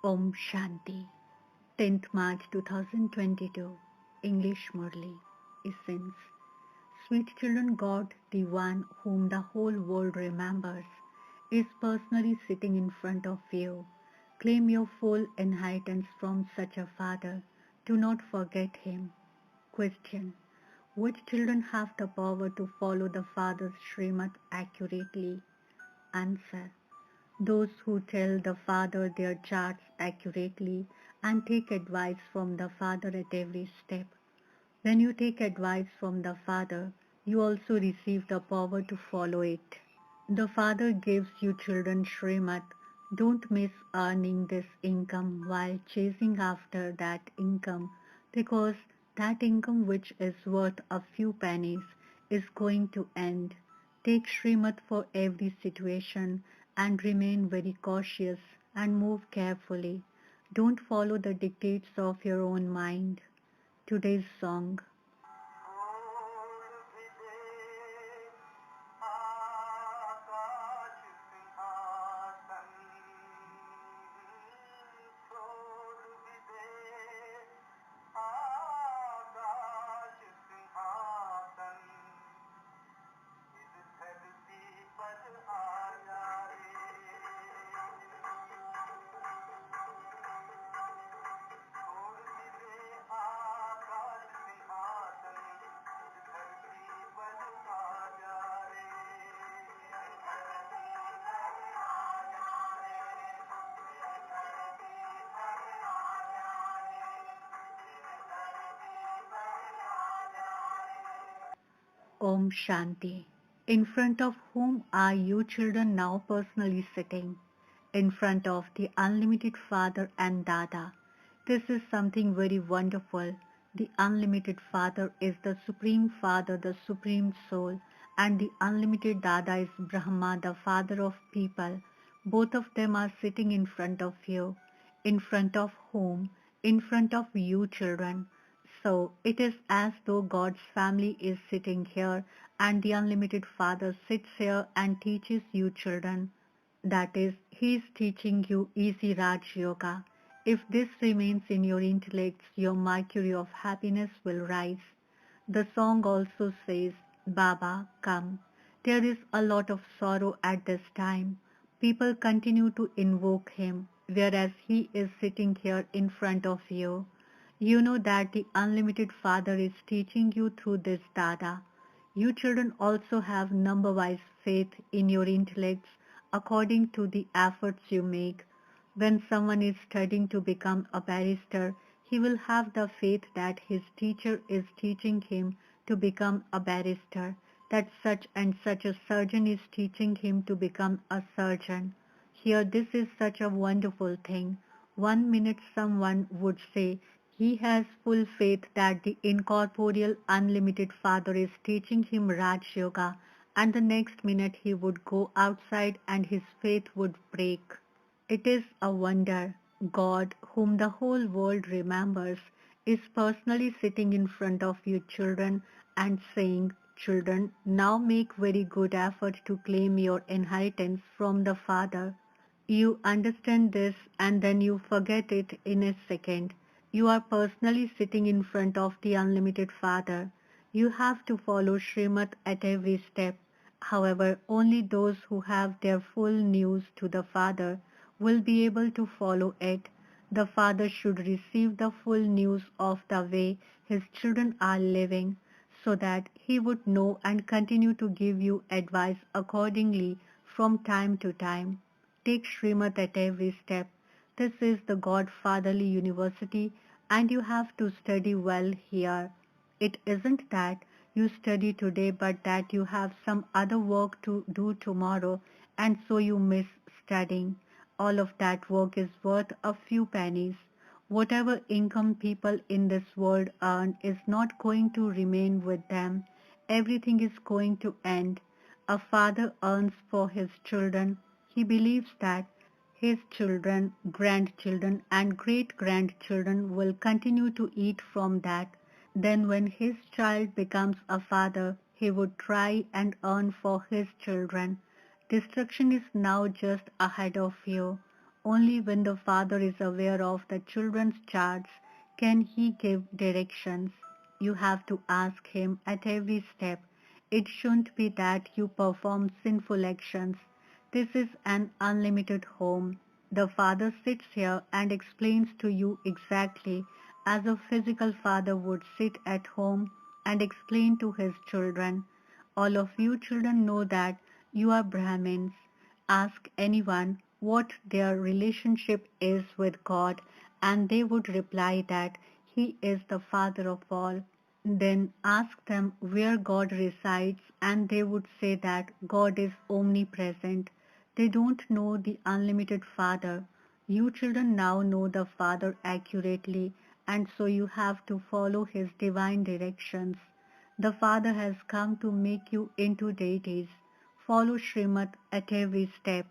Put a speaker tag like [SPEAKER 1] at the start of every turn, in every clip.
[SPEAKER 1] Om Shanti. 10th March 2022. English Murli. Essence. Sweet children, God, the one whom the whole world remembers, is personally sitting in front of you. Claim your full inheritance from such a father. Do not forget him. Question. Which children have the power to follow the father's Srimad accurately? Answer. Those who tell the father their charts accurately and take advice from the father at every step. When you take advice from the father, you also receive the power to follow it. The father gives you children Srimad. Don't miss earning this income while chasing after that income, because that income, which is worth a few pennies, is going to end. Take Srimad for every situation and remain very cautious and move carefully. Don't follow the dictates of your own mind. Today's song. Om Shanti. In front of whom are you children now personally sitting? In front of the unlimited Father and Dada. This is something very wonderful. The unlimited Father is the Supreme Father, the Supreme Soul, and the unlimited Dada is Brahma, the Father of people. Both of them are sitting in front of you. In front of whom? In front of you children. So it is as though God's family is sitting here and the unlimited Father sits here and teaches you children. That is, he is teaching you easy Raj Yoga. If this remains in your intellects, your mercury of happiness will rise. The song also says, Baba, come. There is a lot of sorrow at this time. People continue to invoke him, whereas he is sitting here in front of you. You know that the unlimited Father is teaching you through this Dada. You children also have number-wise faith in your intellects according to the efforts you make. When someone is studying to become a barrister, he will have the faith that his teacher is teaching him to become a barrister, that such and such a surgeon is teaching him to become a surgeon. Here this is such a wonderful thing. 1 minute someone would say he has full faith that the incorporeal unlimited Father is teaching him Raj Yoga, and the next minute he would go outside and his faith would break. It is a wonder. God, whom the whole world remembers, is personally sitting in front of you children and saying, children, now make very good effort to claim your inheritance from the Father. You understand this and then you forget it in a second. You are personally sitting in front of the unlimited Father. You have to follow Srimad at every step. However, only those who have their full news to the Father will be able to follow it. The Father should receive the full news of the way his children are living, so that he would know and continue to give you advice accordingly from time to time. Take Srimad at every step. This is the God-Fatherly University and you have to study well here. It isn't that you study today but that you have some other work to do tomorrow and so you miss studying. All of that work is worth a few pennies. Whatever income people in this world earn is not going to remain with them. Everything is going to end. A father earns for his children. He believes that his children, grandchildren and great-grandchildren will continue to eat from that. Then when his child becomes a father, he would try and earn for his children. Destruction is now just ahead of you. Only when the father is aware of the children's charts can he give directions. You have to ask him at every step. It shouldn't be that you perform sinful actions. This is an unlimited home. The father sits here and explains to you exactly as a physical father would sit at home and explain to his children. All of you children know that you are Brahmins. Ask anyone what their relationship is with God, and they would reply that He is the Father of all. Then ask them where God resides, and they would say that God is omnipresent. They don't know the unlimited Father. You children now know the Father accurately, and so you have to follow His divine directions. The Father has come to make you into deities. Follow Srimad at every step.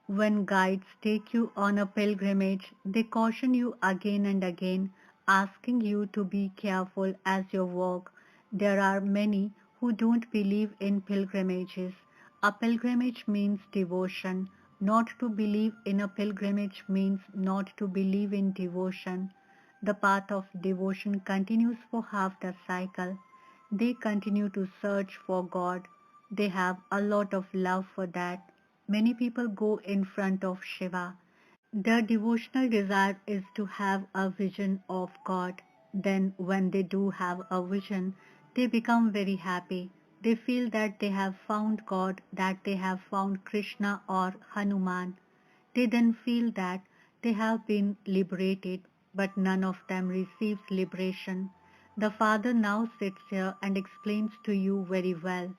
[SPEAKER 1] When guides take you on a pilgrimage, they caution you again and again, asking you to be careful as you walk. There are many who don't believe in pilgrimages. A pilgrimage means devotion. Not to believe in a pilgrimage means not to believe in devotion. The path of devotion continues for half the cycle. They continue to search for God. They have a lot of love for that. Many people go in front of Shiva. Their devotional desire is to have a vision of God. Then, when they do have a vision, they become very happy. They feel that they have found God, that they have found Krishna or Hanuman. They then feel that they have been liberated, but none of them receives liberation. The Father now sits here and explains to you very well.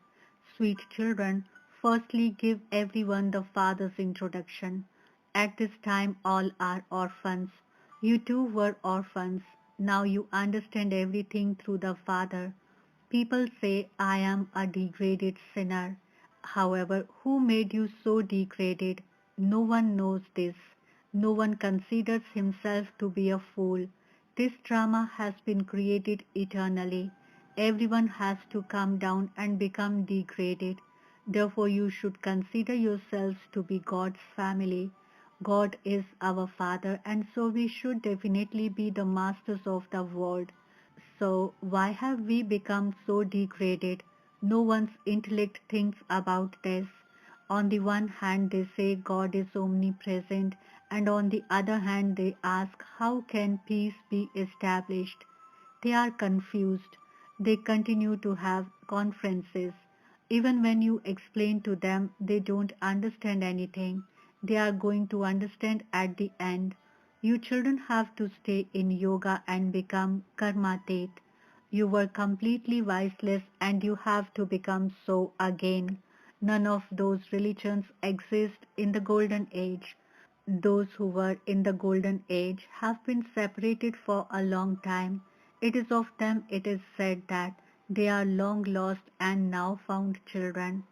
[SPEAKER 1] Sweet children, firstly give everyone the Father's introduction. At this time all are orphans. You too were orphans. Now you understand everything through the Father. People say I am a degraded sinner. However, who made you so degraded? No one knows this. No one considers himself to be a fool. This drama has been created eternally. Everyone has to come down and become degraded. Therefore, you should consider yourselves to be God's family. God is our Father, and so we should definitely be the masters of the world. So why have we become so degraded? No one's intellect thinks about this. On the one hand they say God is omnipresent, and on the other hand they ask how can peace be established? They are confused. They continue to have conferences. Even when you explain to them, they don't understand anything. They are going to understand at the end. You children have to stay in yoga and become karmatit. You were completely voiceless and you have to become so again. None of those religions exist in the golden age. Those who were in the golden age have been separated for a long time. It is of them it is said that they are long lost and now found children.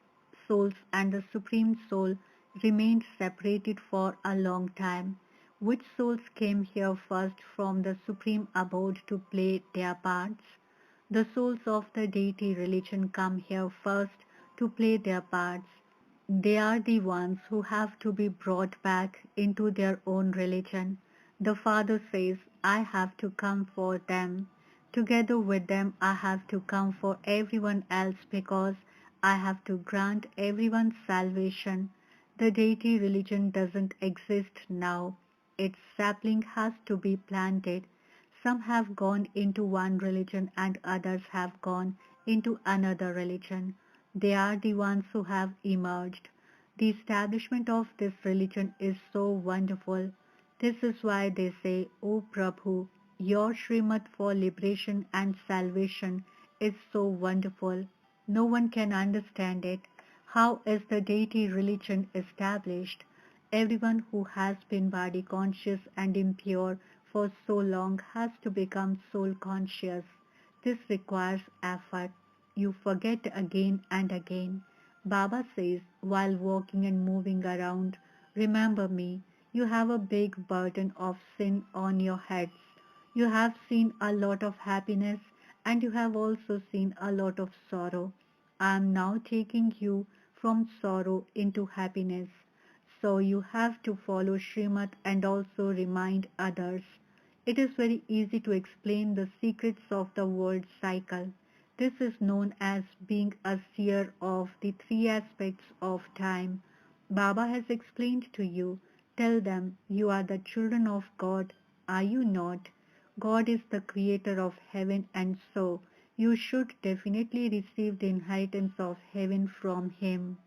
[SPEAKER 1] Souls and the Supreme Soul remained separated for a long time. Which souls came here first from the Supreme Abode to play their parts? The souls of the deity religion come here first to play their parts. They are the ones who have to be brought back into their own religion. The Father says, I have to come for them. Together with them, I have to come for everyone else because I have to grant everyone salvation. The deity religion doesn't exist now. Its sapling has to be planted. Some have gone into one religion and others have gone into another religion. They are the ones who have emerged. The establishment of this religion is so wonderful. This is why they say, O Prabhu, your Srimad for liberation and salvation is so wonderful. No one can understand it. How is the deity religion established? Everyone who has been body conscious and impure for so long has to become soul conscious. This requires effort. You forget again and again. Baba says while walking and moving around, remember me, you have a big burden of sin on your heads. You have seen a lot of happiness and you have also seen a lot of sorrow. I am now taking you from sorrow into happiness. So you have to follow Srimad and also remind others. It is very easy to explain the secrets of the world cycle. This is known as being a seer of the three aspects of time. Baba has explained to you. Tell them you are the children of God. Are you not? God is the creator of heaven, and so you should definitely receive the inheritance of heaven from Him.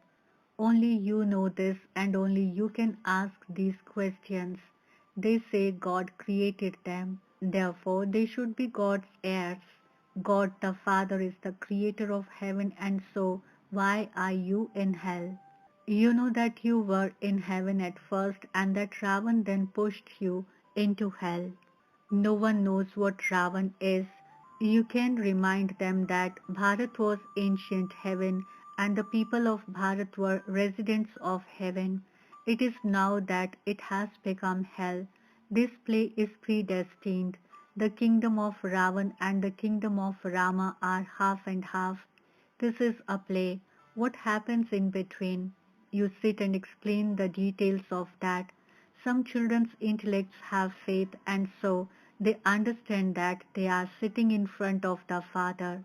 [SPEAKER 1] Only you know this and only you can ask these questions. They say God created them, therefore they should be God's heirs. God the Father is the creator of heaven, and so why are you in hell? You know that you were in heaven at first and that Ravan then pushed you into hell. No one knows what Ravan is. You can remind them that Bharat was ancient heaven and the people of Bharat were residents of heaven. It is now that it has become hell. This play is predestined. The kingdom of Ravan and the kingdom of Rama are half and half. This is a play. What happens in between? You sit and explain the details of that. Some children's intellects have faith and so they understand that they are sitting in front of the Father.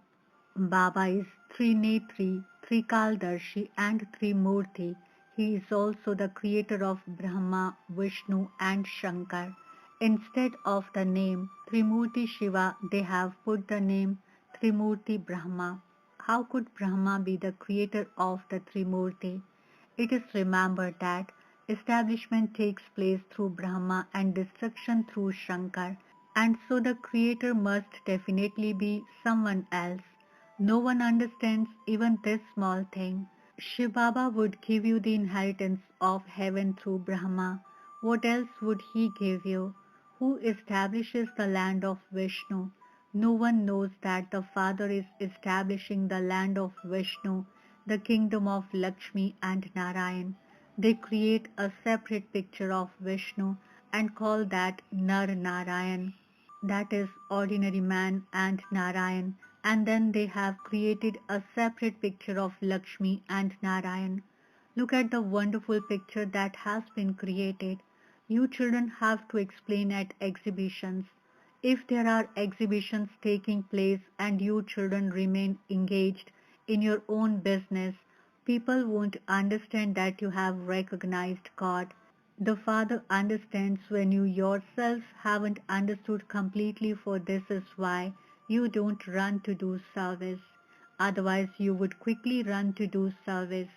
[SPEAKER 1] Baba is Trinetri, Trikaldarshi and Trimurti. He is also the creator of Brahma, Vishnu and Shankar. Instead of the name Trimurti Shiva, they have put the name Trimurti Brahma. How could Brahma be the creator of the Trimurti? It is remembered that establishment takes place through Brahma and destruction through Shankar, and so the creator must definitely be someone else. No one understands even this small thing. Shiv Baba would give you the inheritance of heaven through Brahma. What else would he give you? Who establishes the land of Vishnu? No one knows that the Father is establishing the land of Vishnu, the kingdom of Lakshmi and Narayan. They create a separate picture of Vishnu and call that Nar Narayan, that is ordinary man and Narayan, and then they have created a separate picture of Lakshmi and Narayan. Look at the wonderful picture that has been created. You children have to explain at exhibitions. If there are exhibitions taking place and you children remain engaged in your own business, people won't understand that you have recognized God. The Father understands when you yourself haven't understood completely, for this is why you don't run to do service. Otherwise you would quickly run to do service.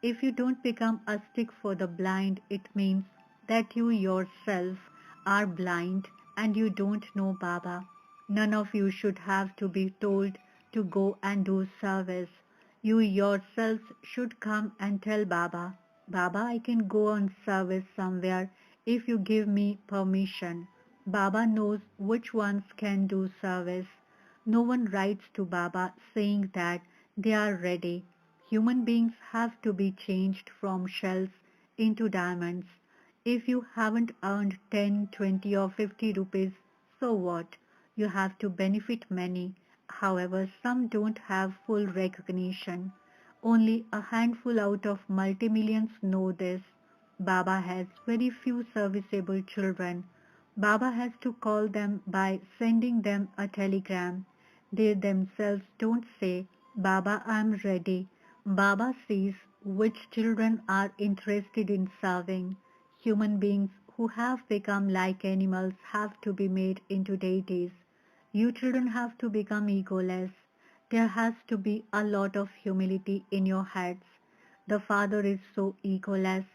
[SPEAKER 1] If you don't become a stick for the blind, it means that you yourself are blind and you don't know Baba. None of you should have to be told to go and do service. You yourselves should come and tell Baba, Baba, I can go on service somewhere if you give me permission. Baba knows which ones can do service. No one writes to Baba saying that they are ready. Human beings have to be changed from shells into diamonds. If you haven't earned 10, 20 or 50 rupees, so what? You have to benefit many. However, some don't have full recognition. Only a handful out of multi-millions know this. Baba has very few serviceable children. Baba has to call them by sending them a telegram. They themselves don't say, Baba, I'm ready. Baba sees which children are interested in serving. Human beings who have become like animals have to be made into deities. You children have to become egoless. There has to be a lot of humility in your heads. The Father is so egoless.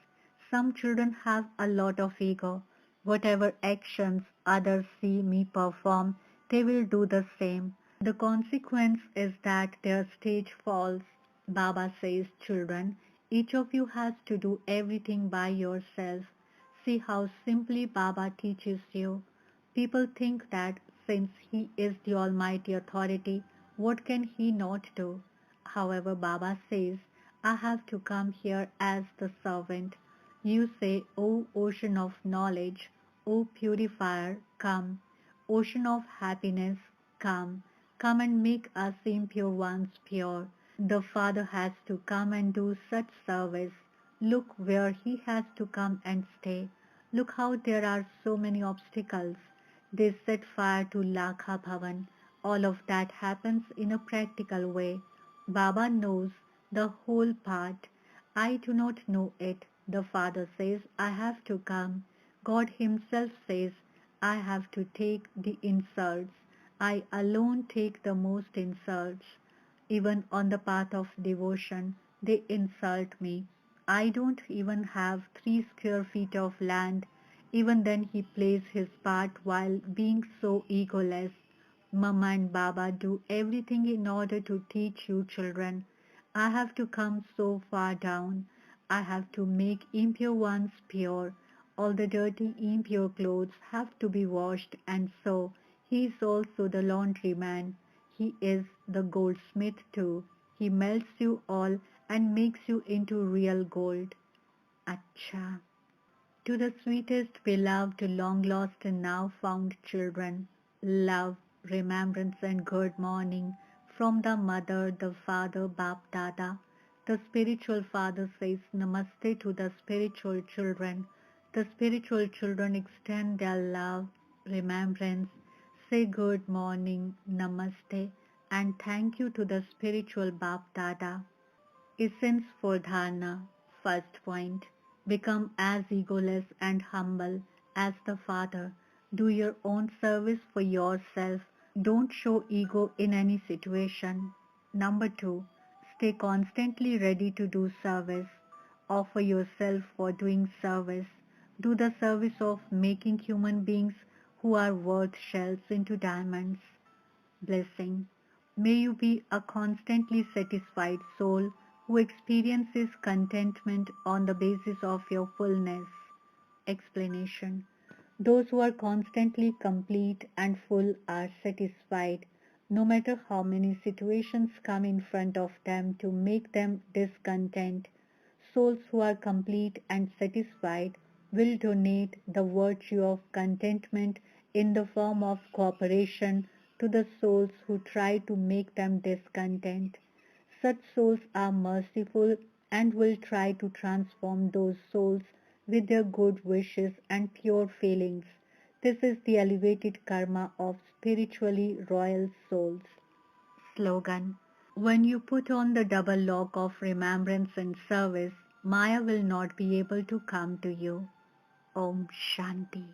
[SPEAKER 1] Some children have a lot of ego. Whatever actions others see me perform, they will do the same. The consequence is that their stage falls. Baba says, children, each of you has to do everything by yourself. See how simply Baba teaches you. People think that since he is the almighty authority, what can he not do? However, Baba says, I have to come here as the servant. You say, O ocean of knowledge, O purifier, come. Ocean of happiness, come. Come and make us impure ones pure. The Father has to come and do such service. Look where he has to come and stay. Look how there are so many obstacles. They set fire to Lakha Bhavan. All of that happens in a practical way. Baba knows the whole part. I do not know it. The Father says, I have to come. God Himself says, I have to take the insults. I alone take the most insults. Even on the path of devotion, they insult me. I don't even have 3 square feet of land. Even then he plays his part while being so egoless. Mama and Baba do everything in order to teach you children. I have to come so far down. I have to make impure ones pure. All the dirty impure clothes have to be washed, and so he is also the laundryman. He is the goldsmith too. He melts you all and makes you into real gold. Acha. To the sweetest, beloved, long lost and now found children, love, remembrance and good morning from the mother, the father, Bap Dada. The spiritual father says namaste to the spiritual children. The spiritual children extend their love, remembrance, say good morning, namaste, and thank you to the spiritual Bap Dada. Essence for dharana. First point. Become as egoless and humble as the Father. Do your own service for yourself. Don't show ego in any situation. Number 2. Stay constantly ready to do service. Offer yourself for doing service. Do the service of making human beings who are worth shells into diamonds. Blessing. May you be a constantly satisfied soul who experiences contentment on the basis of your fullness. Explanation. Those who are constantly complete and full are satisfied, no matter how many situations come in front of them to make them discontent. Souls who are complete and satisfied will donate the virtue of contentment in the form of cooperation to the souls who try to make them discontent. Such souls are merciful and will try to transform those souls with their good wishes and pure feelings. This is the elevated karma of spiritually royal souls. Slogan. When you put on the double lock of remembrance and service, Maya will not be able to come to you. Om Shanti.